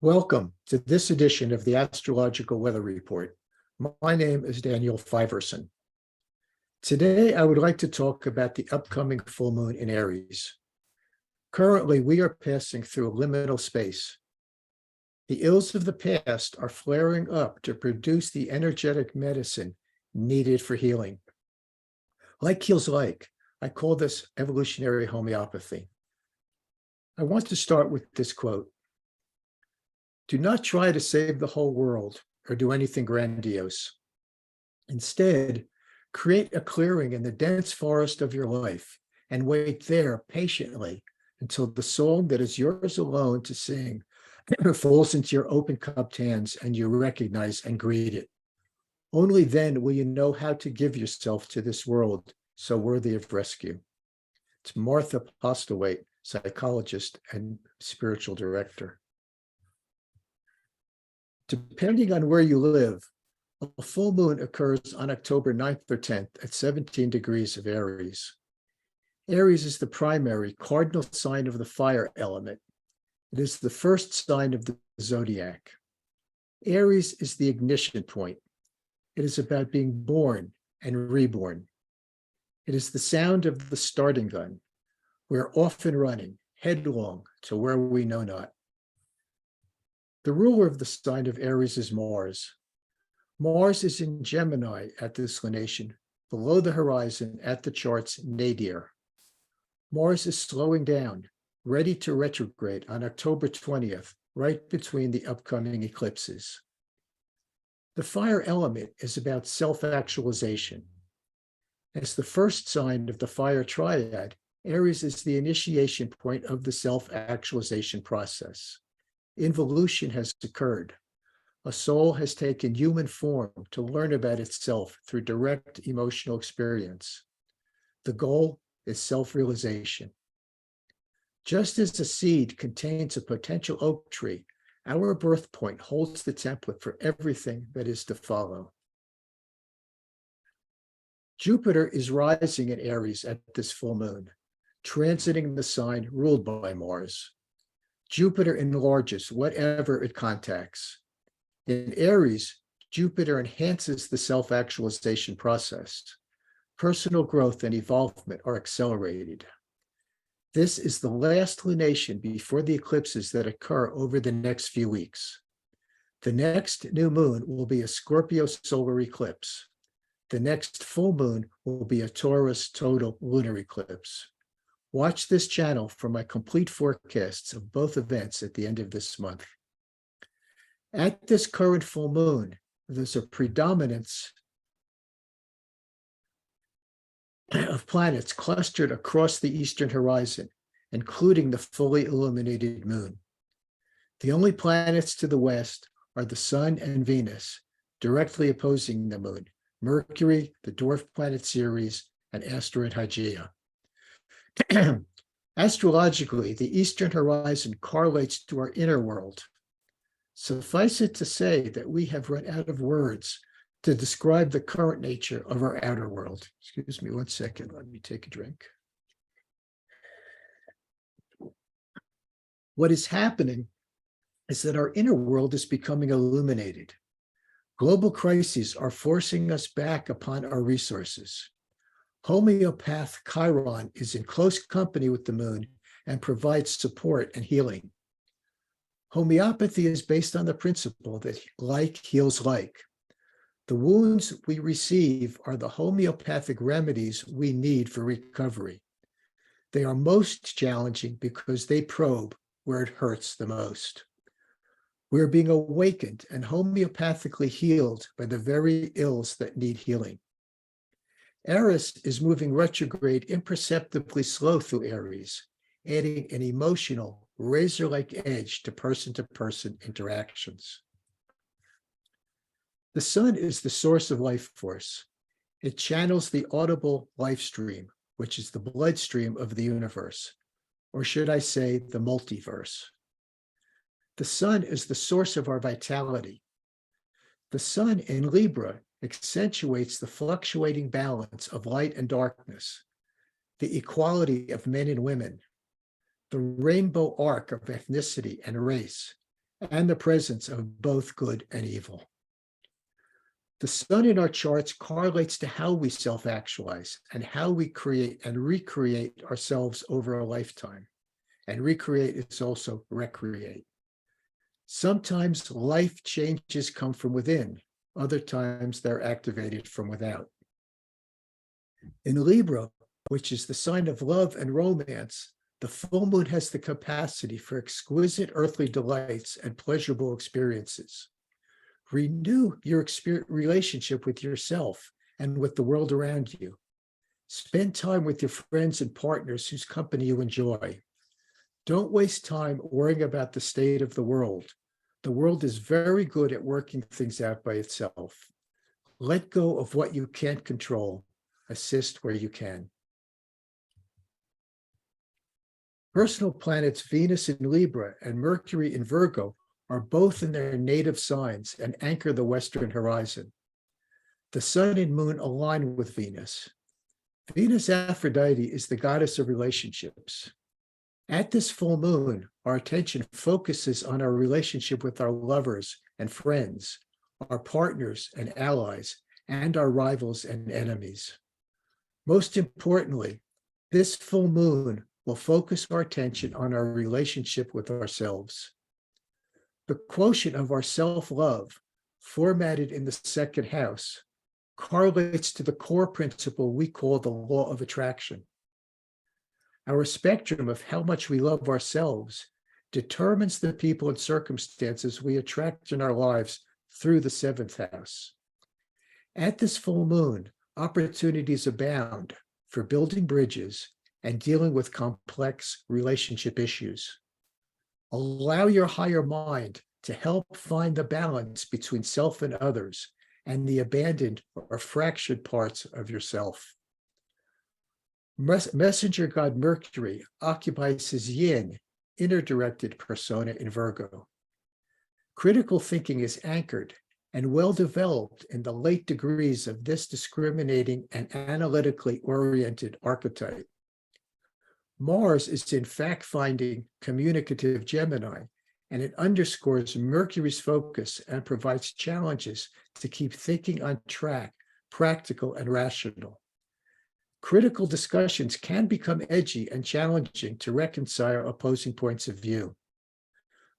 Welcome to this edition of the Astrological Weather Report. My name is Daniel Fiverson. Today, I would like to talk about the upcoming full moon in Aries. Currently, we are passing through a liminal space. The ills of the past are flaring up to produce the energetic medicine needed for healing. Like heals like, I call this evolutionary homeopathy. I want to start with this quote. Do not try to save the whole world or do anything grandiose. Instead, create a clearing in the dense forest of your life and wait there patiently until the song that is yours alone to sing falls into your open-cupped hands and you recognize and greet it. Only then will you know how to give yourself to this world so worthy of rescue. It's Martha Postlewaite, psychologist and spiritual director. Depending on where you live, a full moon occurs on October 9th or 10th at 17 degrees of Aries. Aries is the primary cardinal sign of the fire element. It is the first sign of the zodiac. Aries is the ignition point. It is about being born and reborn. It is the sound of the starting gun. We're often running headlong to where we know not. The ruler of the sign of Aries is Mars. Mars is in Gemini at this lunation, below the horizon at the chart's nadir. Mars is slowing down, ready to retrograde on October 20th, right between the upcoming eclipses. The fire element is about self-actualization. As the first sign of the fire triad, Aries is the initiation point of the self-actualization process. Involution has occurred. A soul has taken human form to learn about itself through direct emotional experience. The goal is self-realization. Just as a seed contains a potential oak tree, our birth point holds the template for everything that is to follow. Jupiter is rising in Aries at this full moon, transiting the sign ruled by Mars. Jupiter enlarges whatever it contacts. In Aries, Jupiter enhances the self-actualization process. Personal growth and evolvement are accelerated. This is the last lunation before the eclipses that occur over the next few weeks. The next new moon will be a Scorpio solar eclipse. The next full moon will be a Taurus total lunar eclipse. Watch this channel for my complete forecasts of both events at the end of this month. At this current full moon, there's a predominance of planets clustered across the eastern horizon, including the fully illuminated moon. The only planets to the west are the Sun and Venus, directly opposing the moon, Mercury, the dwarf planet Ceres, and asteroid Hygeia. Astrologically, the eastern horizon correlates to our inner world. Suffice it to say that we have run out of words to describe the current nature of our outer world. Excuse me 1 second, let me take a drink. What is happening is that our inner world is becoming illuminated. Global crises are forcing us back upon our resources. Homeopath Chiron is in close company with the moon and provides support and healing. Homeopathy is based on the principle that like heals like. The wounds we receive are the homeopathic remedies we need for recovery. They are most challenging because they probe where it hurts the most. We're being awakened and homeopathically healed by the very ills that need healing. Eris is moving retrograde imperceptibly slow through Aries, adding an emotional, razor-like edge to person-to-person interactions. The sun is the source of life force. It channels the audible life stream, which is the bloodstream of the universe, or should I say the multiverse. The sun is the source of our vitality. The sun in Libra accentuates the fluctuating balance of light and darkness, the equality of men and women, the rainbow arc of ethnicity and race, and the presence of both good and evil. The sun in our charts correlates to how we self-actualize and how we create and recreate ourselves over a lifetime. And recreate is also recreate. Sometimes life changes come from within. Other times they're activated from without. In Libra, which is the sign of love and romance, the full moon has the capacity for exquisite earthly delights and pleasurable experiences. Renew your relationship with yourself and with the world around you. Spend time with your friends and partners whose company you enjoy. Don't waste time worrying about the state of the world. The world is very good at working things out by itself. Let go of what you can't control. Assist where you can. Personal planets Venus in Libra and Mercury in Virgo are both in their native signs and anchor the western horizon. The sun and moon align with Venus. Venus Aphrodite is the goddess of relationships. At this full moon, our attention focuses on our relationship with our lovers and friends, our partners and allies, and our rivals and enemies. Most importantly, this full moon will focus our attention on our relationship with ourselves. The quotient of our self-love, formatted in the second house, correlates to the core principle we call the law of attraction. Our spectrum of how much we love ourselves determines the people and circumstances we attract in our lives through the seventh house. At this full moon, opportunities abound for building bridges and dealing with complex relationship issues. Allow your higher mind to help find the balance between self and others and the abandoned or fractured parts of yourself. Messenger god Mercury occupies his yin, inner-directed persona in Virgo. Critical thinking is anchored and well developed in the late degrees of this discriminating and analytically oriented archetype. Mars is in fact-finding communicative Gemini, and it underscores Mercury's focus and provides challenges to keep thinking on track, practical and rational. Critical discussions can become edgy and challenging to reconcile opposing points of view.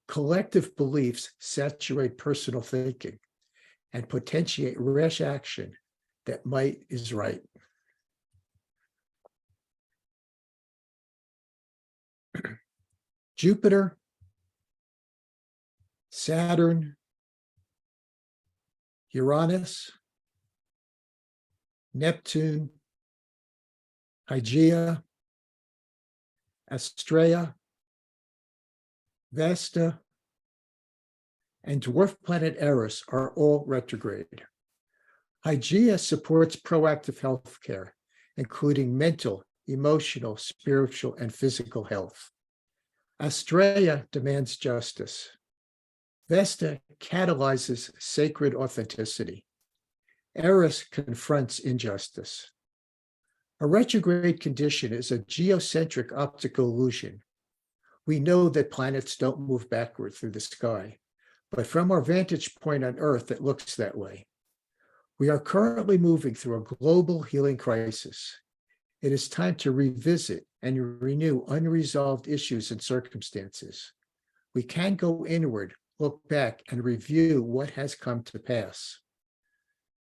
Collective beliefs saturate personal thinking and potentiate rash action that might is right. Jupiter, Saturn, Uranus, Neptune, Hygeia, Astrea, Vesta, and dwarf planet Eris are all retrograde. Hygeia supports proactive health care, including mental, emotional, spiritual, and physical health. Astrea demands justice. Vesta catalyzes sacred authenticity. Eris confronts injustice. A retrograde condition is a geocentric optical illusion. We know that planets don't move backward through the sky, but from our vantage point on Earth, it looks that way. We are currently moving through a global healing crisis. It is time to revisit and renew unresolved issues and circumstances. We can go inward, look back, and review what has come to pass.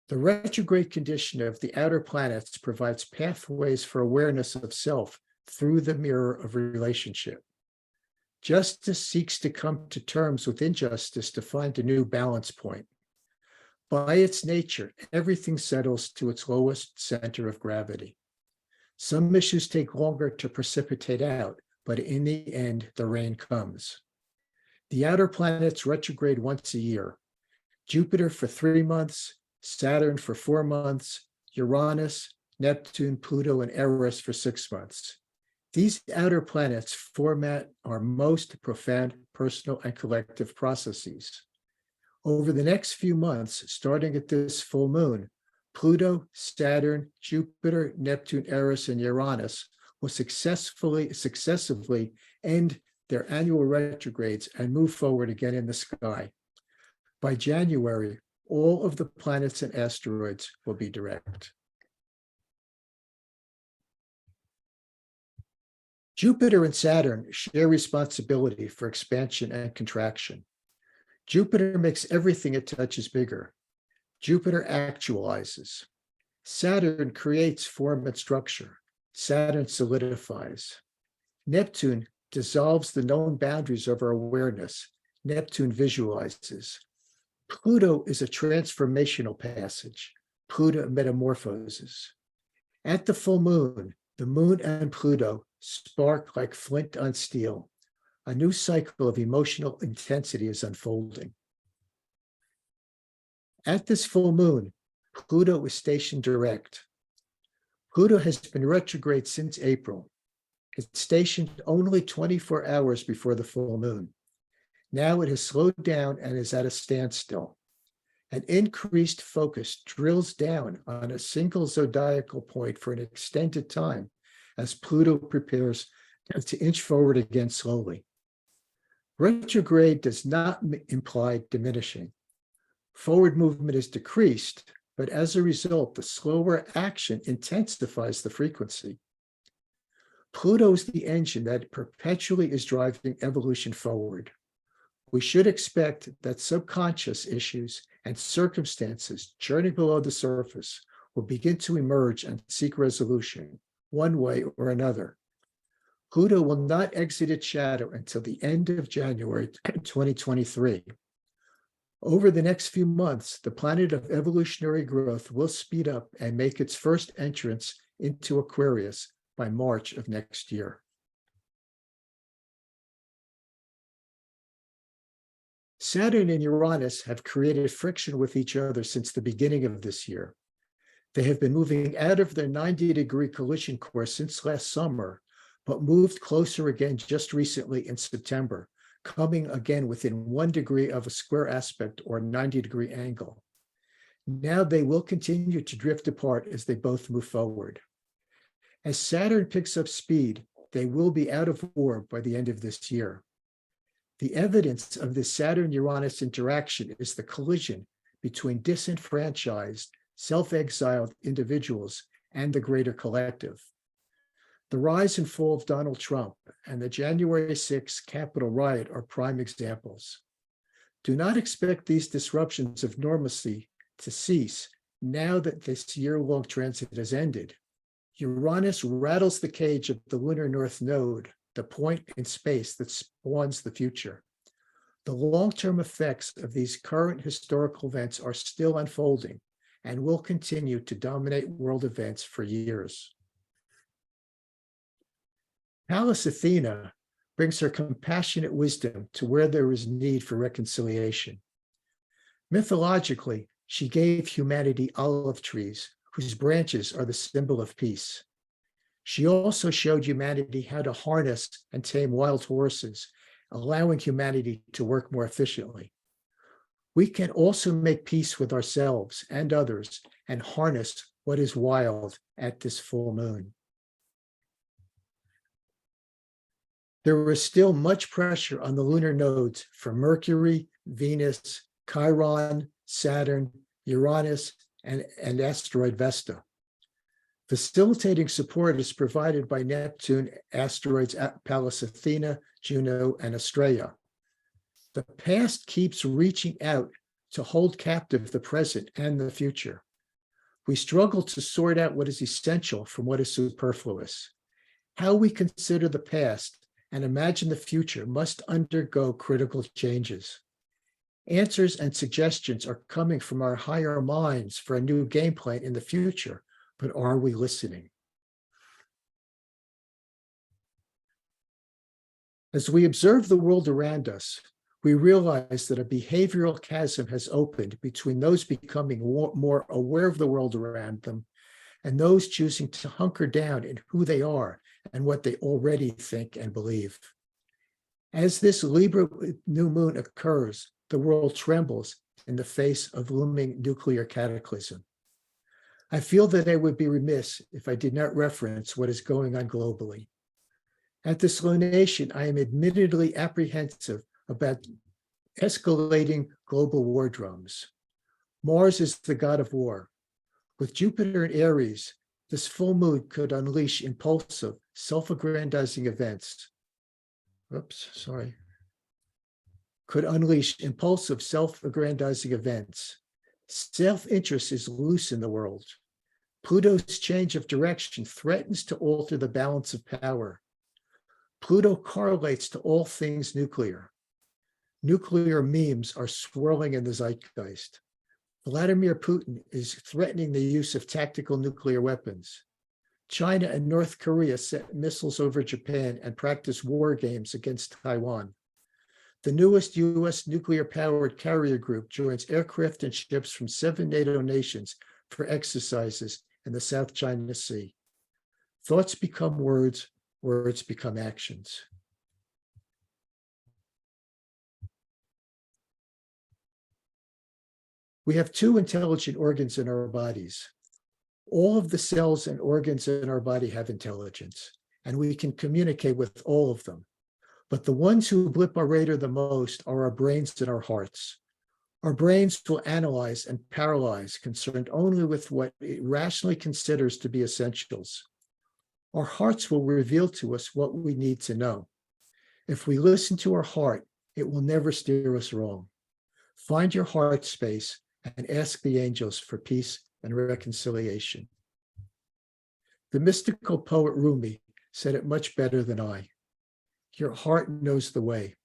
The retrograde condition of the outer planets provides pathways for awareness of self through the mirror of relationship. Justice seeks to come to terms with injustice to find a new balance point. By its nature, everything settles to its lowest center of gravity. Some issues take longer to precipitate out, but in the end, the rain comes. The outer planets retrograde once a year. Jupiter for 3 months, Saturn for 4 months, Uranus, Neptune, Pluto, and Eris for 6 months. These outer planets format our most profound personal and collective processes. Over the next few months, starting at this full moon, Pluto, Saturn, Jupiter, Neptune, Eris, and Uranus will successively end their annual retrogrades and move forward again in the sky. By January, all of the planets and asteroids will be direct. Jupiter and Saturn share responsibility for expansion and contraction. Jupiter makes everything it touches bigger. Jupiter actualizes. Saturn creates form and structure. Saturn solidifies. Neptune dissolves the known boundaries of our awareness. Neptune visualizes. Pluto is a transformational passage. Pluto metamorphoses. At the full moon, the moon and Pluto spark like flint on steel. A new cycle of emotional intensity is unfolding. At this full moon, Pluto is stationed direct. Pluto has been retrograde since April. It's stationed only 24 hours before the full moon. Now it has slowed down and is at a standstill. An increased focus drills down on a single zodiacal point for an extended time as Pluto prepares to inch forward again slowly. Retrograde does not imply diminishing. Forward movement is decreased, but as a result, the slower action intensifies the frequency. Pluto is the engine that perpetually is driving evolution forward. We should expect that subconscious issues and circumstances churning below the surface will begin to emerge and seek resolution, one way or another. Pluto will not exit its shadow until the end of January 2023. Over the next few months, the planet of evolutionary growth will speed up and make its first entrance into Aquarius by March of next year. Saturn and Uranus have created friction with each other since the beginning of this year. They have been moving out of their 90-degree collision course since last summer, but moved closer again just recently in September, coming again within 1 degree of a square aspect or 90-degree angle. Now they will continue to drift apart as they both move forward. As Saturn picks up speed, they will be out of orb by the end of this year. The evidence of this Saturn-Uranus interaction is the collision between disenfranchised, self-exiled individuals and the greater collective. The rise and fall of Donald Trump and the January 6th Capitol riot are prime examples. Do not expect these disruptions of normalcy to cease now that this year-long transit has ended. Uranus rattles the cage of the lunar north node, the point in space that spawns the future. The long-term effects of these current historical events are still unfolding and will continue to dominate world events for years. Pallas Athena brings her compassionate wisdom to where there is need for reconciliation. Mythologically, she gave humanity olive trees whose branches are the symbol of peace. She also showed humanity how to harness and tame wild horses, allowing humanity to work more efficiently. We can also make peace with ourselves and others and harness what is wild at this full moon. There is still much pressure on the lunar nodes for Mercury, Venus, Chiron, Saturn, Uranus, and asteroid Vesta. Facilitating support is provided by Neptune, asteroids Pallas Athena, Juno, and Astrea. The past keeps reaching out to hold captive the present and the future. We struggle to sort out what is essential from what is superfluous. How we consider the past and imagine the future must undergo critical changes. Answers and suggestions are coming from our higher minds for a new game plan in the future, but are we listening? As we observe the world around us, we realize that a behavioral chasm has opened between those becoming more aware of the world around them and those choosing to hunker down in who they are and what they already think and believe. As this Libra new moon occurs, the world trembles in the face of looming nuclear cataclysm. I feel that I would be remiss if I did not reference what is going on globally. At this lunation, I am admittedly apprehensive about escalating global war drums. Mars is the god of war. With Jupiter in Aries, this full moon could unleash impulsive, self-aggrandizing events. Could unleash impulsive, self-aggrandizing events. Self-interest is loose in the world. Pluto's change of direction threatens to alter the balance of power. Pluto correlates to all things nuclear. Nuclear memes are swirling in the zeitgeist. Vladimir Putin is threatening the use of tactical nuclear weapons. China and North Korea set missiles over Japan and practice war games against Taiwan. The newest U.S. nuclear-powered carrier group joins aircraft and ships from 7 NATO nations for exercises in the South China Sea. Thoughts become words, words become actions. We have 2 intelligent organs in our bodies. All of the cells and organs in our body have intelligence, and we can communicate with all of them. But the ones who blip our radar the most are our brains and our hearts. Our brains will analyze and paralyze, concerned only with what it rationally considers to be essentials. Our hearts will reveal to us what we need to know. If we listen to our heart, it will never steer us wrong. Find your heart space and ask the angels for peace and reconciliation. The mystical poet Rumi said it much better than I. Your heart knows the way.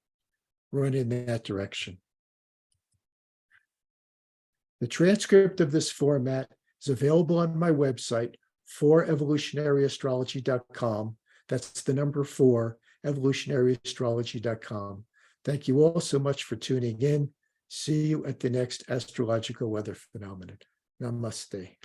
Run in that direction. The transcript of this format is available on my website, 4evolutionaryastrology.com. That's the number 4, evolutionaryastrology.com. Thank you all so much for tuning in. See you at the next astrological weather phenomenon. Namaste.